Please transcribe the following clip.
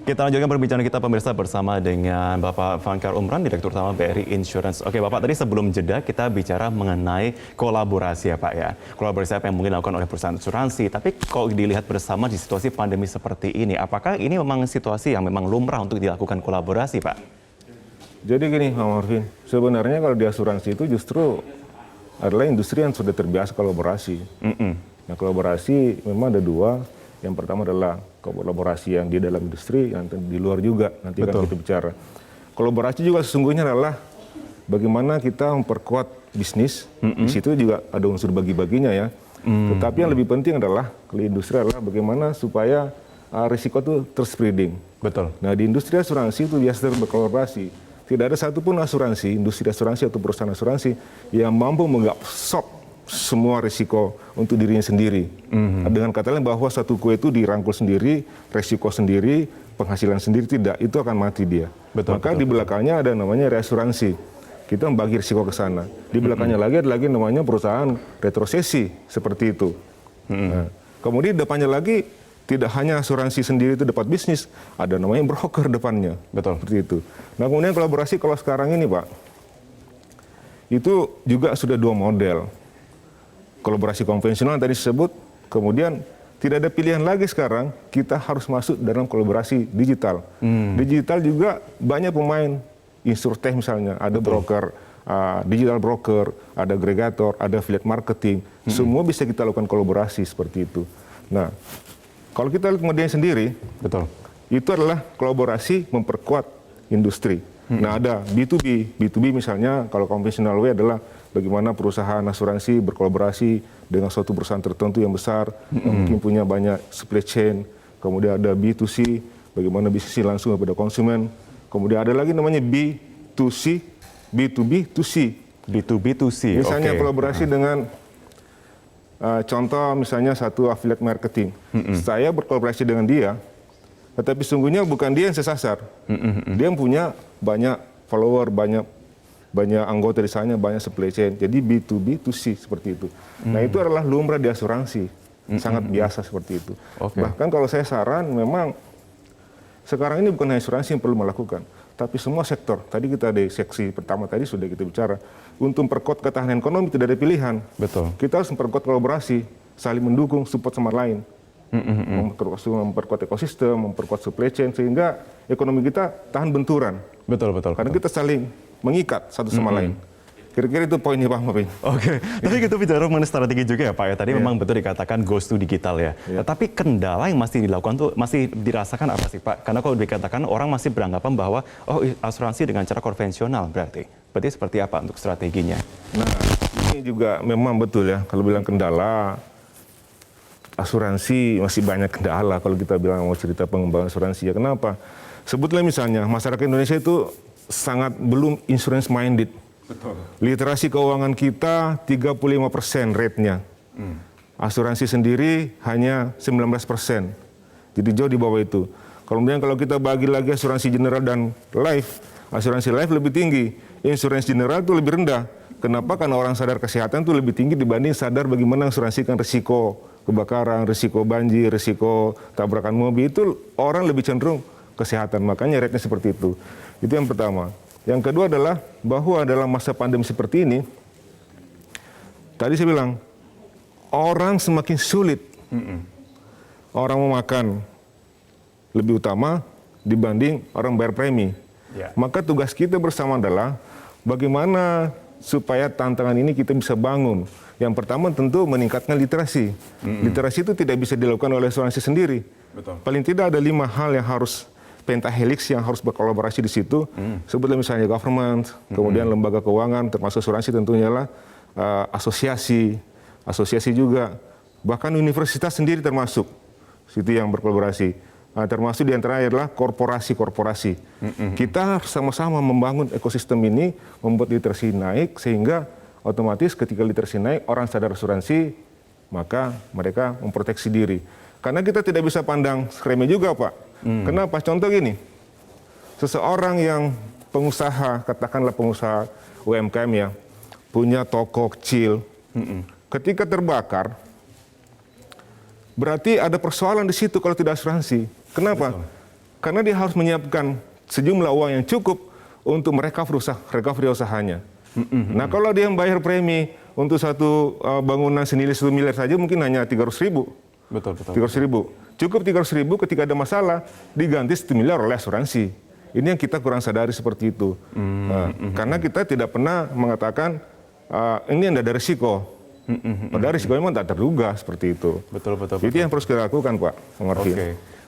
Kita lanjutkan perbincangan kita pemirsa bersama dengan Bapak Fankar Umran, Direktur Utama BRI Insurance. Oke Bapak, tadi sebelum jeda kita bicara mengenai kolaborasi ya Pak ya. Kolaborasi apa yang mungkin dilakukan oleh perusahaan asuransi. Tapi kalau dilihat bersama di situasi pandemi seperti ini, apakah ini memang situasi yang memang lumrah untuk dilakukan kolaborasi Pak? Jadi gini Pak Marvin, sebenarnya kalau di asuransi itu justru adalah industri yang sudah terbiasa kolaborasi. Nah kolaborasi memang ada dua. Yang pertama adalah kolaborasi yang di dalam industri, yang di luar juga nanti akan kita bicara. Kolaborasi juga sesungguhnya adalah bagaimana kita memperkuat bisnis. Di situ juga ada unsur bagi-baginya ya. Tetapi yang lebih penting adalah di industri adalah bagaimana supaya risiko itu terspreading. Betul. Nah di industri asuransi itu biasa berkolaborasi. Tidak ada satupun asuransi, industri asuransi atau perusahaan asuransi yang mampu mengabsorb semua risiko untuk dirinya sendiri. Dengan kata lain bahwa satu kue itu dirangkul sendiri, risiko sendiri, penghasilan sendiri tidak, itu akan mati dia. Maka di belakangnya ada namanya reasuransi. Kita membagi risiko ke sana. Di belakangnya lagi ada lagi namanya perusahaan retrosesi seperti itu. Nah, kemudian depannya lagi tidak hanya asuransi sendiri itu dapat bisnis, ada namanya broker depannya. Betul. Seperti itu. Nah kemudian kolaborasi kalau sekarang ini Pak, itu juga sudah dua model. Kolaborasi konvensional yang tadi disebut, kemudian tidak ada pilihan lagi sekarang, kita harus masuk dalam kolaborasi digital. Digital juga banyak pemain, insurtech misalnya, ada broker, digital broker, ada agregator, ada affiliate marketing, semua bisa kita lakukan kolaborasi seperti itu. Nah, kalau kita lihat kemudian sendiri, itu adalah kolaborasi memperkuat industri. Nah ada B2B, B2B misalnya kalau konvensional way adalah bagaimana perusahaan asuransi berkolaborasi dengan suatu perusahaan tertentu yang besar, yang mungkin punya banyak supply chain. Kemudian ada B2C, bagaimana bisnis langsung kepada konsumen. Kemudian ada lagi namanya B2C, B2B2C. B2B2C, misalnya kolaborasi dengan, contoh misalnya satu affiliate marketing. Saya berkolaborasi dengan dia, tetapi sungguhnya bukan dia yang saya sasar. Dia punya banyak follower, banyak anggota di sana, banyak supply chain. Jadi B2B2C seperti itu. Nah itu adalah lumrah di asuransi. Sangat biasa seperti itu. Bahkan kalau saya saran memang sekarang ini bukan hanya asuransi yang perlu melakukan. Tapi semua sektor. Tadi kita di seksi pertama tadi sudah kita bicara. Untuk memperkuat ketahanan ekonomi tidak ada pilihan. Betul. Kita harus memperkuat kolaborasi, saling mendukung, support sama lain. Memperkuat ekosistem, memperkuat supply chain sehingga ekonomi kita tahan benturan. Betul. Karena kita saling mengikat satu sama lain. Kira-kira itu poinnya Pak Mopin. Oke, tapi kita bicara mengenai strategi juga ya Pak ya. Tadi memang betul dikatakan goes to digital ya. Tapi kendala yang masih dilakukan tuh masih dirasakan apa sih Pak? Karena kalau dikatakan orang masih beranggapan bahwa asuransi dengan cara konvensional berarti seperti apa untuk strateginya? Nah ini juga memang betul ya. Kalau bilang kendala, asuransi masih banyak kendala kalau kita bilang mau cerita pengembangan asuransi ya. Kenapa? Sebutlah misalnya masyarakat Indonesia itu sangat belum insurance minded. Betul. Literasi keuangan kita 35% rate-nya. Asuransi sendiri hanya 19%. Jadi jauh di bawah itu. Kemudian kalau kita bagi lagi asuransi general dan life, asuransi life lebih tinggi, insurance general itu lebih rendah. Kenapa? Karena orang sadar kesehatan itu lebih tinggi dibanding sadar bagaimana asuransikan risiko kebakaran, risiko banjir, risiko tabrakan mobil, itu orang lebih cenderung kesehatan. Makanya rate-nya seperti itu. Itu yang pertama. Yang kedua adalah bahwa dalam masa pandemi seperti ini, tadi saya bilang, orang semakin sulit. Orang mau makan lebih utama dibanding orang bayar premi. Maka tugas kita bersama adalah bagaimana supaya tantangan ini kita bisa bangun. Yang pertama tentu meningkatkan literasi. Literasi itu tidak bisa dilakukan oleh asuransi sendiri. Paling tidak ada 5 hal yang harus pentahelix yang harus berkolaborasi di situ. Sebutlah misalnya government, kemudian lembaga keuangan, termasuk asuransi tentunya lah, asosiasi juga, bahkan universitas sendiri termasuk situ yang berkolaborasi. Termasuk diantaranya adalah korporasi-korporasi. Kita sama-sama membangun ekosistem ini, membuat literasi naik sehingga otomatis ketika literasi naik, orang sadar asuransi, maka mereka memproteksi diri. Karena kita tidak bisa pandang remeh juga Pak. Kenapa? Contoh gini, seseorang yang pengusaha, katakanlah pengusaha UMKM ya, punya toko kecil, ketika terbakar, berarti ada persoalan di situ kalau tidak asuransi. Kenapa? karena dia harus menyiapkan sejumlah uang yang cukup untuk recovery usahanya. Nah, kalau dia membayar premi untuk satu bangunan senilai 1 miliar saja mungkin hanya 300.000. Betul, betul. 300.000. Cukup 300.000 ketika ada masalah diganti 1 miliar oleh asuransi. Ini yang kita kurang sadari seperti itu. Karena kita tidak pernah mengatakan ini ada risiko. Padahal risiko memang tak terduga seperti itu. Betul, betul. Itu yang harus kita lakukan, Pak. Mengerti. Oke.